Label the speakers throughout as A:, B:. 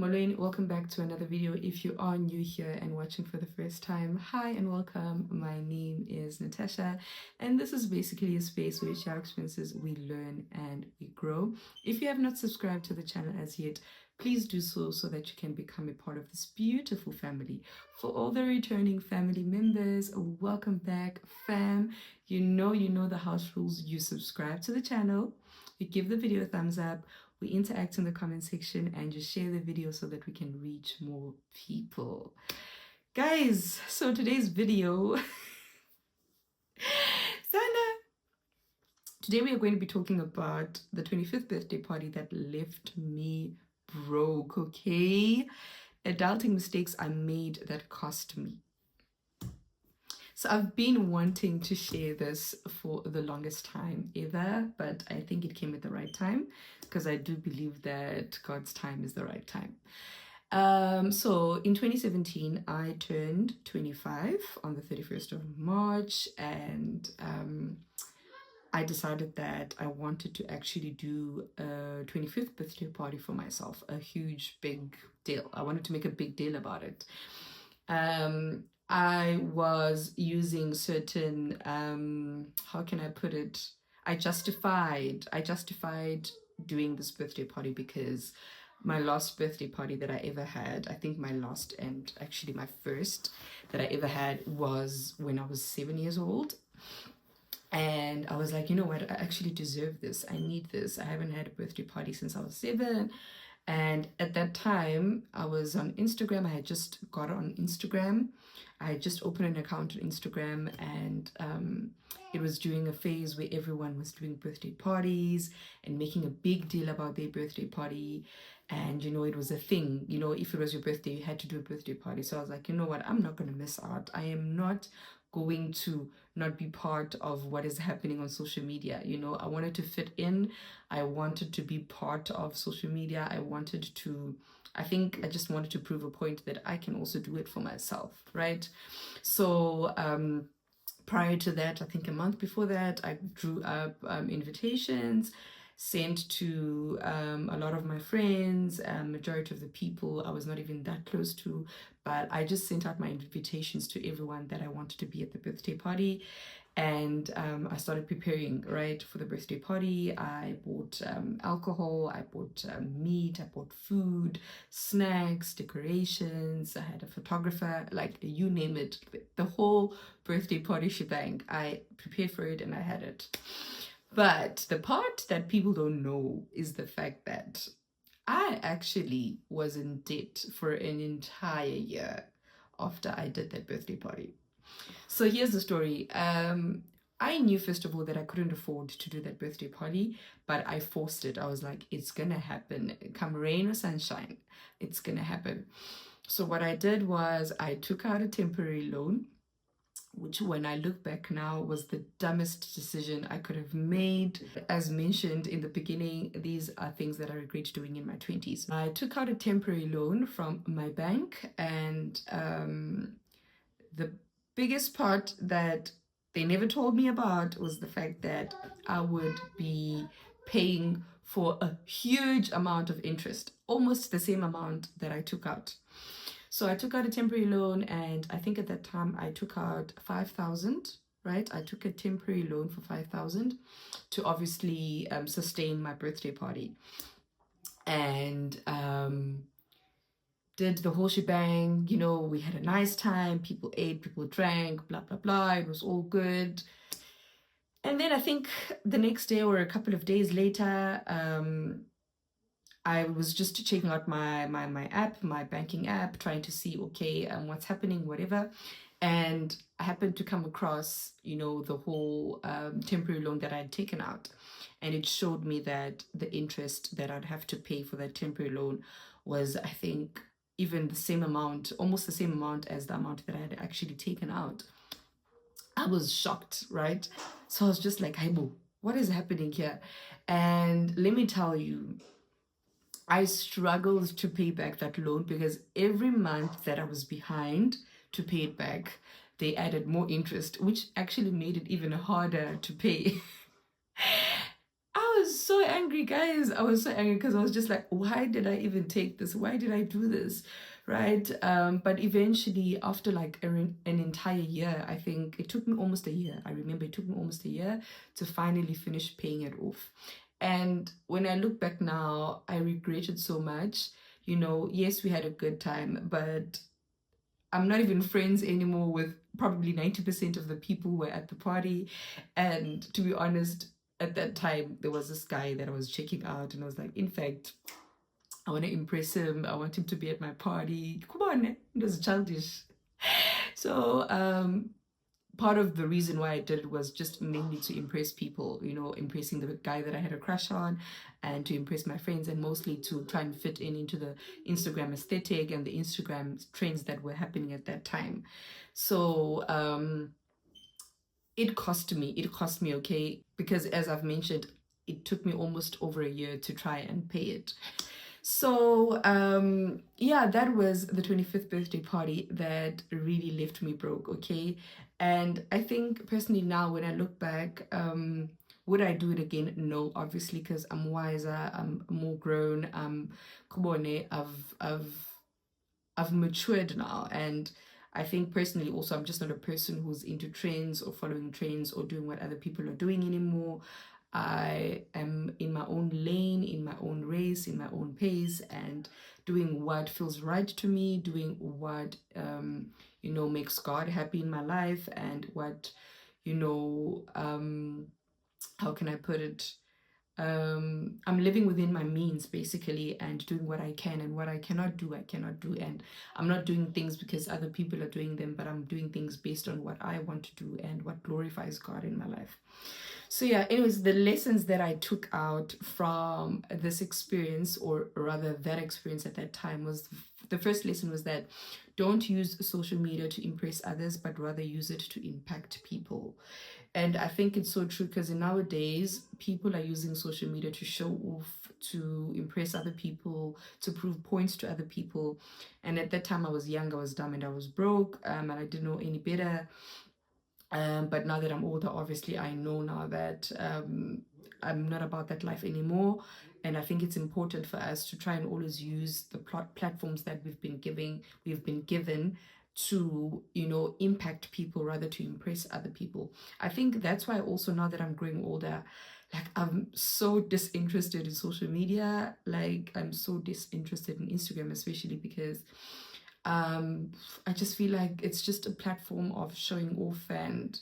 A: Molweni, welcome back to another video. If you are new here and watching for the first time, hi and welcome. My name is Natasha, and this is basically a space where we share experiences, we learn and we grow. If you have not subscribed to the channel as yet, please do so that you can become a part of this beautiful family. For all the returning family members, welcome back, fam. You know the house rules. You subscribe to the channel, you give the video a thumbs up, we interact in the comment section, and just share the video so that we can reach more people. Guys, so today's video today we are going to be talking about the 25th birthday party that left me broke. Okay, adulting mistakes I made that cost me. So I've been wanting to share this for the longest time ever, but I think it came at the right time because I do believe that God's time is the right time. So in 2017, I turned 25 on the 31st of March, and I decided that I wanted to actually do a 25th birthday party for myself, a huge, big deal. I wanted to make a big deal about it. I was using certain, how can I put it? I justified doing this birthday party because my last birthday party that I ever had, I think my last and actually my first that I ever had was when I was 7 years old. And I was like, you know what, I actually deserve this. I need this. I haven't had a birthday party since I was 7. And at that time, I was on Instagram. I had just got on Instagram. I had just opened an account on Instagram, and it was during a phase where everyone was doing birthday parties and making a big deal about their birthday party. And, you know, it was a thing. You know, if it was your birthday, you had to do a birthday party. So I was like, you know what, I'm not going to miss out. I am not going to not be part of what is happening on social media. You know, I wanted to fit in. I wanted to be part of social media. I think I just wanted to prove a point that I can also do it for myself, right? So prior to that, I think a month before that, I drew up invitations, sent to a lot of my friends, majority of the people I was not even that close to, but I just sent out my invitations to everyone that I wanted to be at the birthday party. And I started preparing, right, for the birthday party. I bought alcohol, I bought meat, I bought food, snacks, decorations. I had a photographer, like you name it, the whole birthday party shebang. I prepared for it and I had it. But the part that people don't know is the fact that I actually was in debt for an entire year after I did that birthday party. So here's the story. I knew, first of all, that I couldn't afford to do that birthday party, but I forced it. I was like, it's gonna happen. Come rain or sunshine, it's gonna happen. So what I did was I took out a temporary loan, which when I look back now was the dumbest decision I could have made. As mentioned in the beginning, these are things that I regret doing in my 20s. I took out a temporary loan from my bank, and the biggest part that they never told me about was the fact that I would be paying for a huge amount of interest, almost the same amount that I took out. So I took out a temporary loan, and I think at that time I took out 5,000, right? I took a temporary loan for 5,000 to obviously sustain my birthday party. And did the whole shebang. You know, we had a nice time, people ate, people drank, blah blah blah, it was all good. And then I think the next day or a couple of days later, I was just checking out my app, my banking app, trying to see, okay, what's happening, whatever. And I happened to come across, you know, the whole temporary loan that I had taken out. And it showed me that the interest that I'd have to pay for that temporary loan was, I think, even the same amount, almost the same amount as the amount that I had actually taken out. I was shocked, right? So I was just like, hey, what is happening here? And let me tell you, I struggled to pay back that loan because every month that I was behind to pay it back, they added more interest, which actually made it even harder to pay. I I was so angry, guys. I was so angry because I was just like, why did I even take this? Why did I do this? Right. But eventually, after like an entire year, I think it took me almost a year. I remember it took me almost a year to finally finish paying it off. And when I look back now, I regret it so much. You know, yes, we had a good time, but I'm not even friends anymore with probably 90% of the people who were at the party. And to be honest, at that time, there was this guy that I was checking out, and I was like, in fact, I want to impress him. I want him to be at my party. Come on, it was childish. So, part of the reason why I did it was just mainly to impress people, you know, impressing the guy that I had a crush on, and to impress my friends, and mostly to try and fit in into the Instagram aesthetic and the Instagram trends that were happening at that time. So it cost me, okay, because as I've mentioned, it took me almost over a year to try and pay it. So yeah, that was the 25th birthday party that really left me broke, okay? And I think personally now when I look back, would I do it again? No, obviously, because I'm wiser, I'm more grown, kubone, I've matured now. And I think personally also I'm just not a person who's into trends or following trends or doing what other people are doing anymore. I am in my own lane, in my own race, in my own pace, and doing what feels right to me, doing what makes God happy in my life, and what you know how can I put it, I'm living within my means basically, and doing what I can, and what I cannot do, I cannot do. And I'm not doing things because other people are doing them, but I'm doing things based on what I want to do and what glorifies God in my life. So yeah, anyways, the lessons that I took out from this experience, or rather that experience at that time, was the first lesson was that don't use social media to impress others, but rather use it to impact people. And I think it's so true, because in nowadays, people are using social media to show off, to impress other people, to prove points to other people. And at that time, I was young, I was dumb, and I was broke, and I didn't know any better. But now that I'm older, obviously, I know now that I'm not about that life anymore. And I think it's important for us to try and always use the platforms that we've been given to, impact people rather to impress other people. I think that's why also now that I'm growing older, like I'm so disinterested in social media. Like I'm so disinterested in Instagram, especially because I just feel like it's just a platform of showing off, and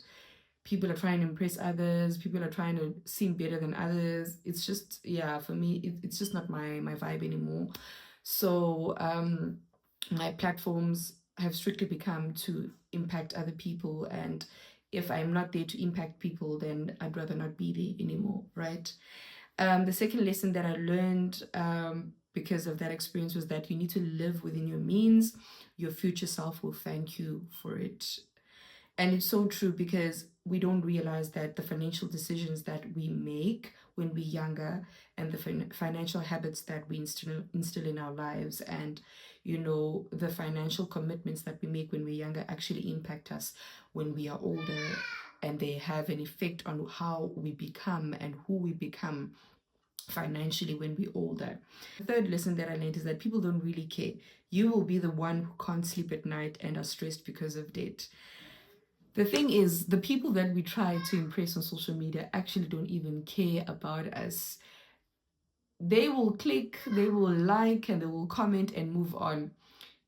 A: people are trying to impress others, people are trying to seem better than others. It's just, yeah, for me it's just not my vibe anymore. So my platforms have strictly become to impact other people, and if I'm not there to impact people, then I'd rather not be there anymore, right? The second lesson that I learned because of that experience was that you need to live within your means. Your future self will thank you for it. And it's so true, because we don't realize that the financial decisions that we make when we're younger, and the financial habits that we instill in our lives, and the financial commitments that we make when we're younger actually impact us when we are older, and they have an effect on how we become and who we become financially when we're older. The third lesson that I learned is that people don't really care. You will be the one who can't sleep at night and are stressed because of debt. The thing is, the people that we try to impress on social media actually don't even care about us. They will click, they will like, and they will comment and move on.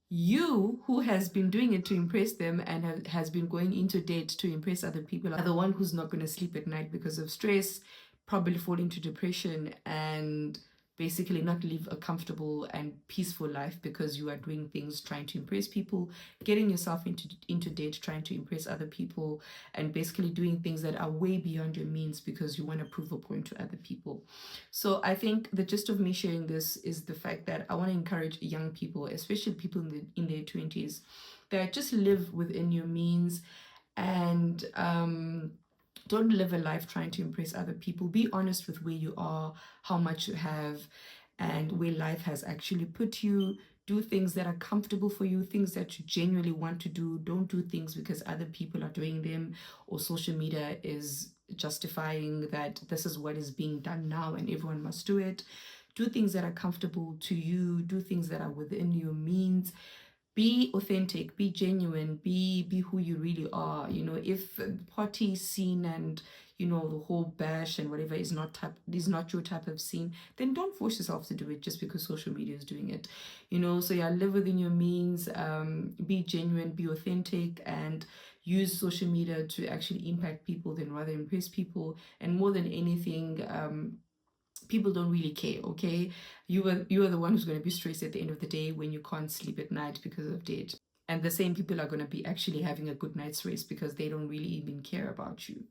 A: You, who has been doing it to impress them and has been going into debt to impress other people, are the one who's not going to sleep at night because of stress, probably fall into depression, and basically not live a comfortable and peaceful life because you are doing things trying to impress people, getting yourself into debt trying to impress other people, and basically doing things that are way beyond your means because you want to prove a point to other people. So I think the gist of me sharing this is the fact that I want to encourage young people, especially people in their 20s, that just live within your means, and don't live a life trying to impress other people. Be honest with where you are, how much you have, and where life has actually put you. Do things that are comfortable for you, things that you genuinely want to do. Don't do things because other people are doing them, or social media is justifying that this is what is being done now and everyone must do it. Do things that are comfortable to you, do things that are within your means. Be authentic, be genuine, be who you really are. You know, if the party scene and, you know, the whole bash and whatever is not your type of scene, then don't force yourself to do it just because social media is doing it. You know, so yeah, live within your means, be genuine, be authentic, and use social media to actually impact people than rather impress people. And more than anything, people don't really care. Okay, you are the one who's going to be stressed at the end of the day when you can't sleep at night because of debt, and the same people are going to be actually having a good night's rest because they don't really even care about you.